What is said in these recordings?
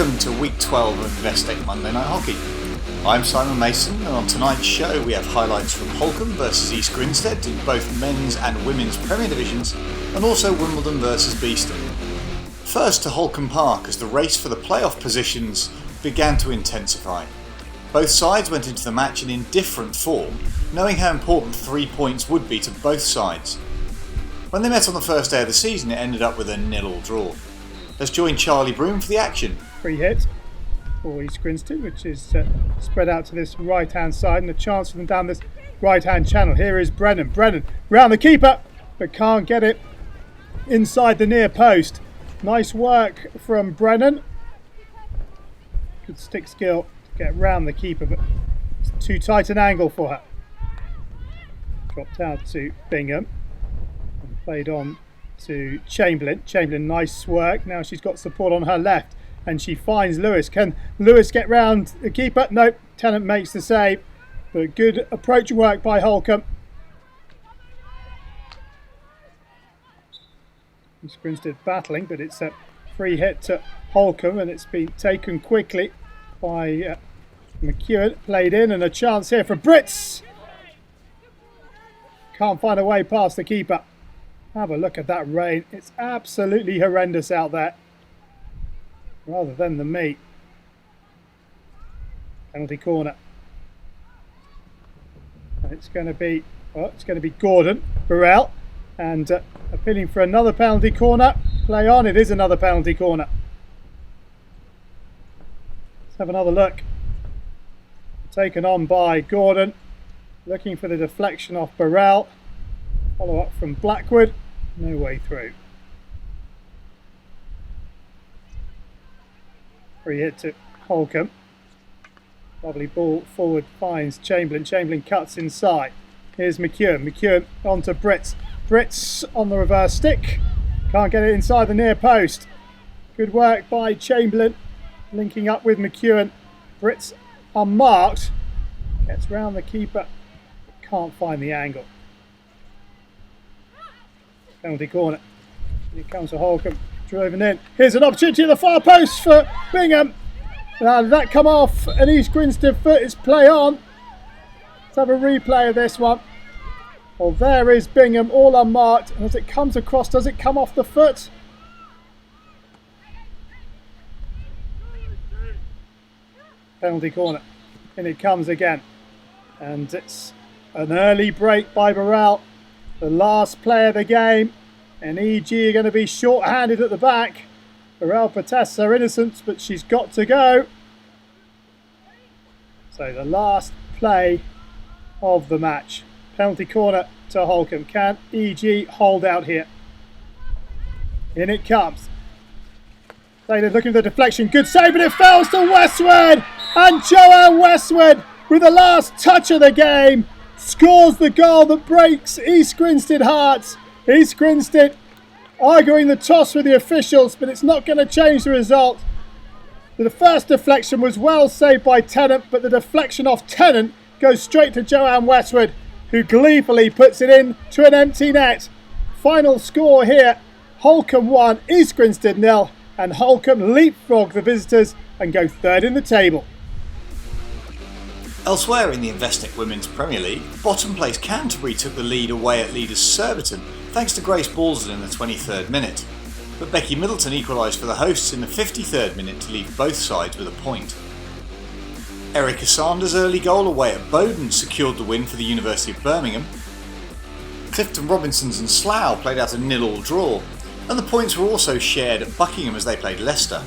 Welcome to week 12 of Investec Monday Night Hockey. I'm Simon Mason, and on tonight's show we have highlights from Holcomb versus East Grinstead in both men's and women's Premier Divisions, and also Wimbledon versus Beeston. First to Holcombe Park as the race for the playoff positions began to intensify. Both sides went into the match in indifferent form, knowing how important 3 points would be to both sides. When they met on the first day of the season, it ended up with a 0-0 draw. Let's join Charlie Broom for the action. Free hit for East Grinstead, which is spread out to this right hand side, and a chance for them down this right hand channel. Here is Brennan round the keeper, but can't get it inside the near post. Nice work from Brennan. Good stick skill to get round the keeper, but it's too tight an angle for her. Dropped out to Bingham and played on to Chamberlain. Chamberlain, nice work. Now she's got support on her left and she finds Lewis. Can Lewis get round the keeper? Nope. Tennant makes the save, but good approach work by Holcomb. East Grinstead battling, but it's a free hit to Holcomb and it's been taken quickly by McEwen. Played in, and a chance here for Brits. Can't find a way past the keeper. Have a look at that rain. It's absolutely horrendous out there. Rather than the me. Penalty corner. And it's going to be Gordon Burrell, and appealing for another penalty corner. Play on. It is another penalty corner. Let's have another look. Taken on by Gordon, looking for the deflection off Burrell. Follow up from Blackwood. No way through. Free hit to Holcomb. Lovely ball forward, finds Chamberlain. Chamberlain cuts inside. Here's McEwen. McEwen on to Brits. Brits on the reverse stick. Can't get it inside the near post. Good work by Chamberlain. Linking up with McEwen. Brits unmarked. Gets round the keeper. Can't find the angle. Penalty corner. Here comes to Holcomb. Driven in. Here's an opportunity at the far post for Bingham. Now, did that come off an East Grinstead foot? It's play on. Let's have a replay of this one. Well, there is Bingham, all unmarked. And as it comes across, does it come off the foot? Penalty corner. In it comes again. And it's an early break by Burrell. The last play of the game, and EG are going to be short-handed at the back. Burrell protests her innocence, but she's got to go. So the last play of the match. Penalty corner to Holcomb. Can EG hold out here? In it comes. Taylor looking for the deflection. Good save, but it falls to Westwood. And Joanne Westwood, with the last touch of the game, scores the goal that breaks East Grinstead hearts. East Grinstead arguing the toss with the officials, but it's not going to change the result. The first deflection was well saved by Tennant, but the deflection off Tennant goes straight to Joanne Westwood, who gleefully puts it in to an empty net. Final score here, Holcomb 1, East Grinstead 0, and Holcomb leapfrog the visitors and go third in the table. Elsewhere in the Investec Women's Premier League, bottom place Canterbury took the lead away at leaders Surbiton thanks to Grace Balsden in the 23rd minute. But Becky Middleton equalised for the hosts in the 53rd minute to leave both sides with a point. Erica Sanders' early goal away at Bowden secured the win for the University of Birmingham. Clifton Robinsons and Slough played out a 0-0 draw, and the points were also shared at Buckingham as they played Leicester.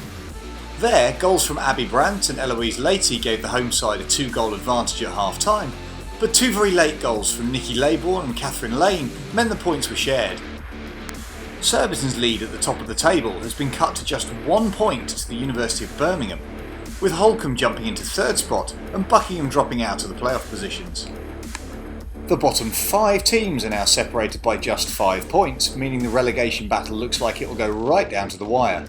There, goals from Abby Brandt and Eloise Leahy gave the home side a 2-goal advantage at half-time, but two very late goals from Nikki Laybourne and Catherine Lane meant the points were shared. Surbiton's lead at the top of the table has been cut to just 1 point to the University of Birmingham, with Holcomb jumping into third spot and Buckingham dropping out of the playoff positions. The bottom 5 teams are now separated by just 5 points, meaning the relegation battle looks like it will go right down to the wire.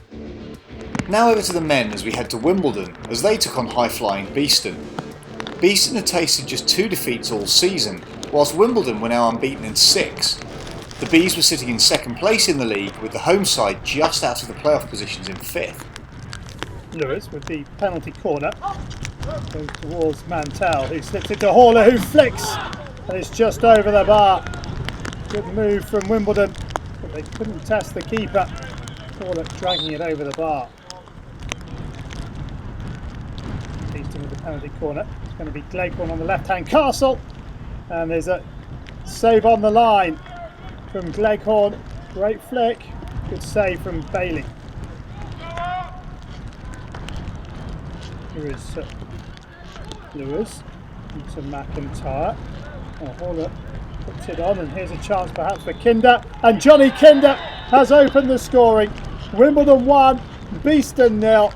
Now over to the men as we head to Wimbledon, as they took on high-flying Beeston. Beeston had tasted just 2 defeats all season, whilst Wimbledon were now unbeaten in 6. The Bees were sitting in second place in the league, with the home side just out of the playoff positions in 5th. Lewis with the penalty corner. Goes towards Mantell, who slips it to Haller, who flicks, and it's just over the bar. Good move from Wimbledon, but they couldn't test the keeper. Haller dragging it over the bar. Beeston with the penalty corner. It's going to be Gleghorn on the left-hand castle, and there's a save on the line from Gleghorn. Great flick, good save from Bailey. Here is Lewis into McIntyre. Haller puts it on, and here's a chance perhaps for Kinder, and Johnny Kinder has opened the scoring. Wimbledon 1, Beeston 0.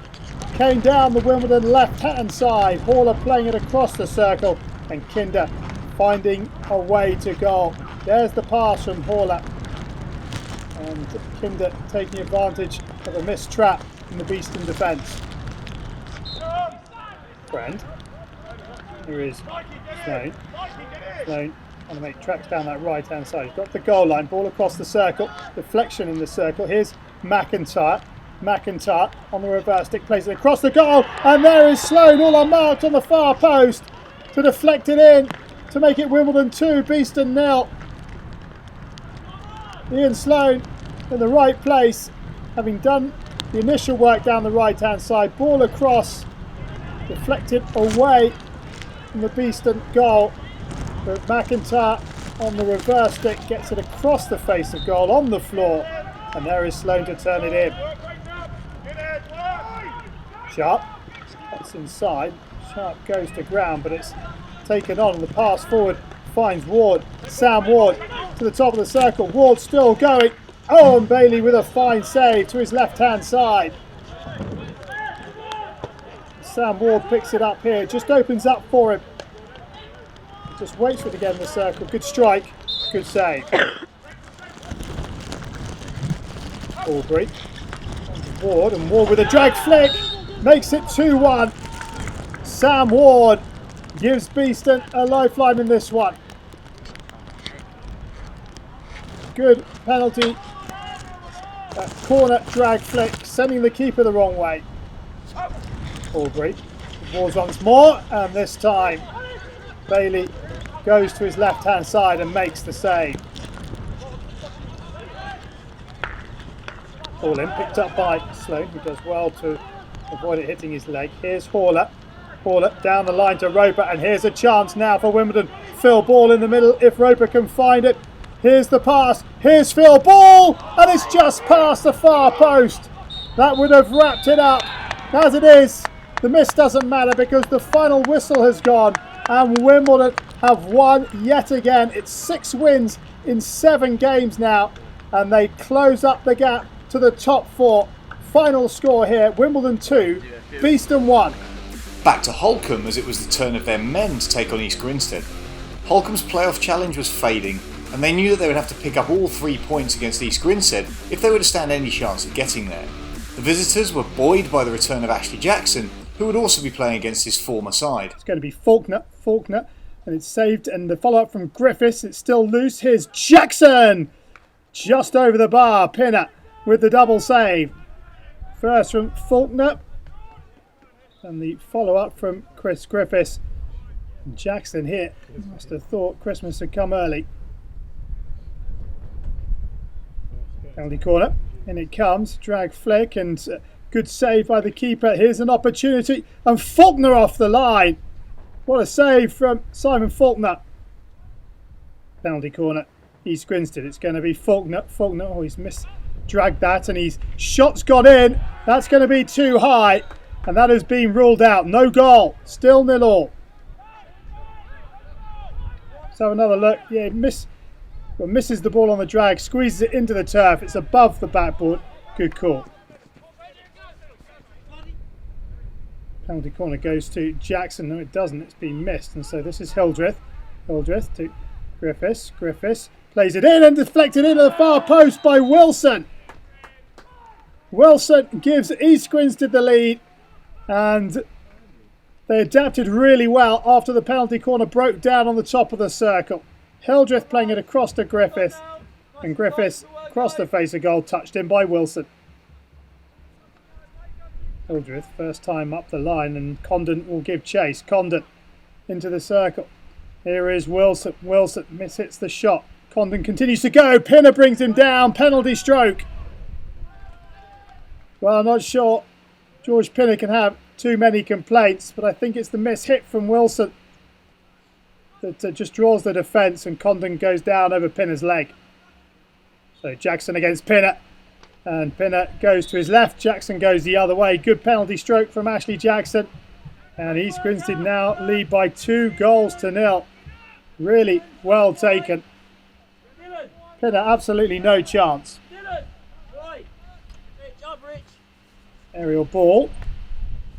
Came down the Wimbledon left-hand side. Haller playing it across the circle, and Kinder finding a way to goal. There's the pass from Haller, and Kinder taking advantage of a missed trap in the Beeston defence. Friend. Here is Sloane. Sloane trying to make tracks down that right hand side. He's got the goal line, ball across the circle, deflection in the circle. Here's McIntyre. McIntyre on the reverse stick, plays it across the goal, and there is Sloane all unmarked on the far post to deflect it in to make it Wimbledon 2, Beeston 0. Ian Sloane in the right place, having done the initial work down the right hand side. Ball across, deflected away from the Beeston goal, but McIntyre on the reverse stick gets it across the face of goal on the floor, and there is Sloane to turn it in. Sharp, that's inside. Sharp goes to ground, but it's taken on, and the pass forward finds Ward. Sam Ward to the top of the circle. Ward still going. Oh, and Bailey with a fine save to his left hand side. Sam Ward picks it up here, just opens up for him. Just waits for it to get in the circle. Good strike, good save. Aubrey, Ward, and Ward with a drag flick makes it 2-1. Sam Ward gives Beeston a lifeline in this one. Good penalty. Corner drag flick, sending the keeper the wrong way. Aubrey, Ward once more, and this time Bailey goes to his left hand side and makes the save. All in, picked up by Sloane, who does well to avoid it hitting his leg. Here's Haller. Haller down the line to Roper, and here's a chance now for Wimbledon. Phil Ball in the middle if Roper can find it. Here's the pass. Here's Phil Ball, and it's just past the far post. That would have wrapped it up. As it is, the miss doesn't matter because the final whistle has gone, and Wimbledon have won yet again. It's 6 wins in 7 games now, and they close up the gap to the top 4. Final score here, Wimbledon 2, Beeston 1. Back to Holcomb, as it was the turn of their men to take on East Grinstead. Holcomb's playoff challenge was fading, and they knew that they would have to pick up all 3 points against East Grinstead if they were to stand any chance of getting there. The visitors were buoyed by the return of Ashley Jackson, who would also be playing against his former side. It's going to be Faulkner, and it's saved, and the follow-up from Griffiths, it's still loose. Here's Jackson! Just over the bar, Pinner with the double save. First from Faulkner, and the follow-up from Chris Griffiths. And Jackson here must have thought Christmas had come early. Penalty corner, in it comes, drag flick, and good save by the keeper. Here's an opportunity, and Faulkner off the line. What a save from Simon Faulkner. Penalty corner, East Grinstead. It's going to be Faulkner. Oh, he's dragged that, and his shot's got in. That's going to be too high, and that has been ruled out. No goal, still 0-0. Let's have another look. Yeah, misses the ball on the drag, squeezes it into the turf. It's above the backboard. Good call. Penalty corner goes to Jackson. No, it doesn't. It's been missed, and so this is Hildreth. Hildreth to Griffiths. Griffiths plays it in and deflected into the far post by Wilson. Wilson gives East Grinstead the lead, and they adapted really well after the penalty corner broke down on the top of the circle. Hildreth playing it across to Griffiths, and Griffiths across the face of goal, touched in by Wilson. Hildreth, first time up the line, and Condon will give chase. Condon into the circle. Here is Wilson. Wilson mishits the shot. Condon continues to go. Pinner brings him down. Penalty stroke. Well, I'm not sure George Pinner can have too many complaints, but I think it's the mishit from Wilson that just draws the defence, and Condon goes down over Pinner's leg. So Jackson against Pinner. And Pinner goes to his left. Jackson goes the other way. Good penalty stroke from Ashley Jackson. And East Grinstead now lead by 2 goals to 0. Really well taken. Pinner, absolutely no chance. Aerial ball.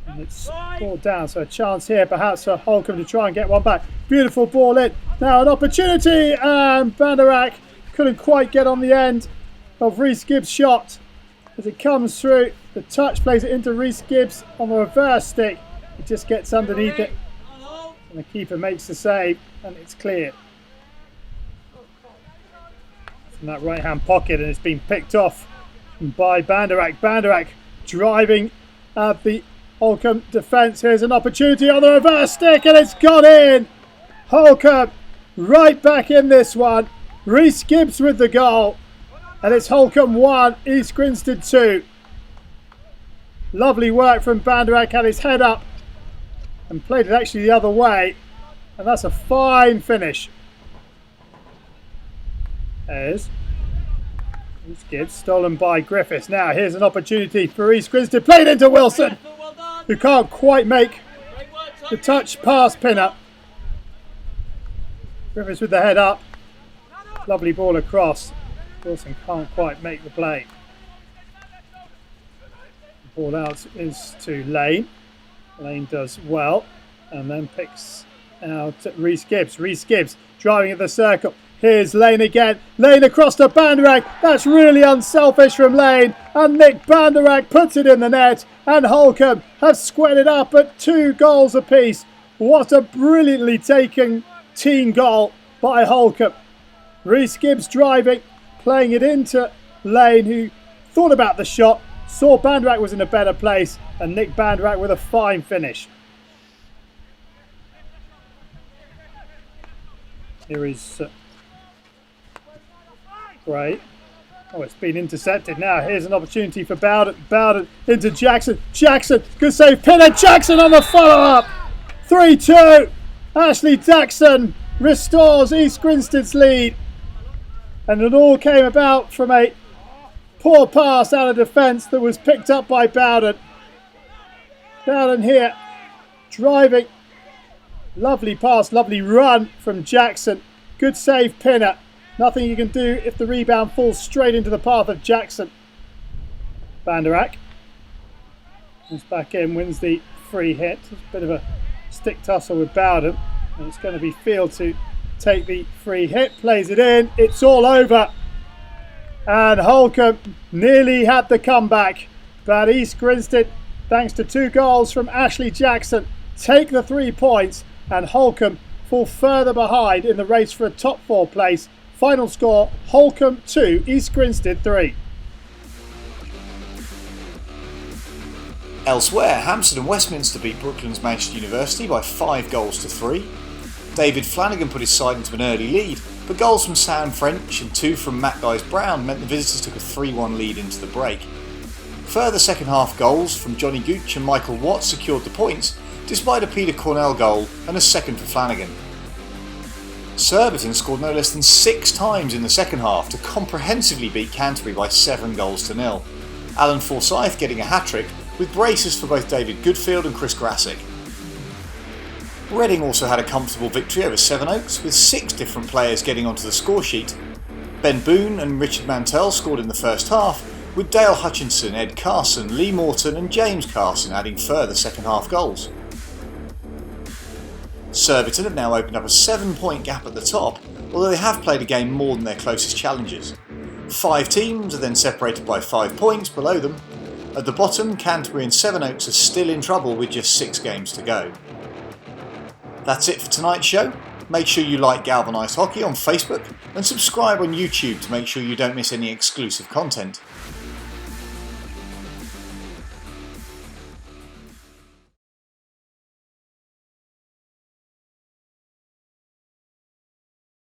And it's brought down. So a chance here perhaps for Holcomb to try and get one back. Beautiful ball in. Now an opportunity. And Banderak couldn't quite get on the end of Rhys Gibbs' shot. As it comes through, the touch plays it into Rhys Gibbs on the reverse stick. It just gets underneath it, and the keeper makes the save, and it's cleared from that right hand pocket, and it's been picked off by Banderak. Banderak driving at the Holcomb defence. Here's an opportunity on the reverse stick, and it's gone in. Holcomb right back in this one. Rhys Gibbs with the goal. And it's Holcomb 1, East Grinstead 2. Lovely work from Banderak, had his head up and played it actually the other way. And that's a fine finish. There's Rhys Gibbs, stolen by Griffiths. Now here's an opportunity for East Grinstead. Played into Wilson, who can't quite make the touch past Pinner. Griffiths with the head up. Lovely ball across. Wilson can't quite make the play. The ball out is to Lane. Lane does well and then picks out Rhys Gibbs. Rhys Gibbs driving at the circle. Here's Lane again. Lane across to Banderak. That's really unselfish from Lane. And Nick Banderak puts it in the net. And Holcomb have squared it up at 2 goals apiece. What a brilliantly taken team goal by Holcomb. Rhys Gibbs driving, playing it into Lane, who thought about the shot, saw Banderak was in a better place, and Nick Banderak with a fine finish. Here is Gray. Oh, it's been intercepted now. Here's an opportunity for Bowden. Bowden into Jackson. Jackson, good save. Pinner. Jackson on the follow-up. 3-2. Ashley Jackson restores East Grinstead's lead. And it all came about from a poor pass out of defence that was picked up by Bowden. Bowden here driving. Lovely pass, lovely run from Jackson. Good save, Pinner. Nothing you can do if the rebound falls straight into the path of Jackson. Banderak comes back in, wins the free hit. It's a bit of a stick tussle with Bowden. And it's going to be Field to take the free hit, plays it in, it's all over. And Holcomb nearly had the comeback, but East Grinstead, thanks to 2 goals from Ashley Jackson, take the 3 points, and Holcomb fall further behind in the race for a top 4 place. Final score, Holcomb 2, East Grinstead 3. Elsewhere, Hampstead and Westminster beat Brooklands Manchester University by 5 goals to 3. David Flanagan put his side into an early lead, but goals from Sam French and 2 from Matt Guys-Brown meant the visitors took a 3-1 lead into the break. Further second half goals from Johnny Gooch and Michael Watt secured the points, despite a Peter Cornell goal and a second for Flanagan. Surbiton scored no less than 6 times in the second half to comprehensively beat Canterbury by 7 goals to 0. Alan Forsyth getting a hat-trick, with braces for both David Goodfield and Chris Grassick. Reading also had a comfortable victory over Sevenoaks, with 6 different players getting onto the score sheet. Ben Boone and Richard Mantell scored in the first half, with Dale Hutchinson, Ed Carson, Lee Morton and James Carson adding further second half goals. Surbiton have now opened up a 7-point gap at the top, although they have played a game more than their closest challengers. 5 teams are then separated by 5 points below them. At the bottom, Canterbury and Sevenoaks are still in trouble with just 6 games to go. That's it for tonight's show. Make sure you like Galvanised Hockey on Facebook and subscribe on YouTube to make sure you don't miss any exclusive content.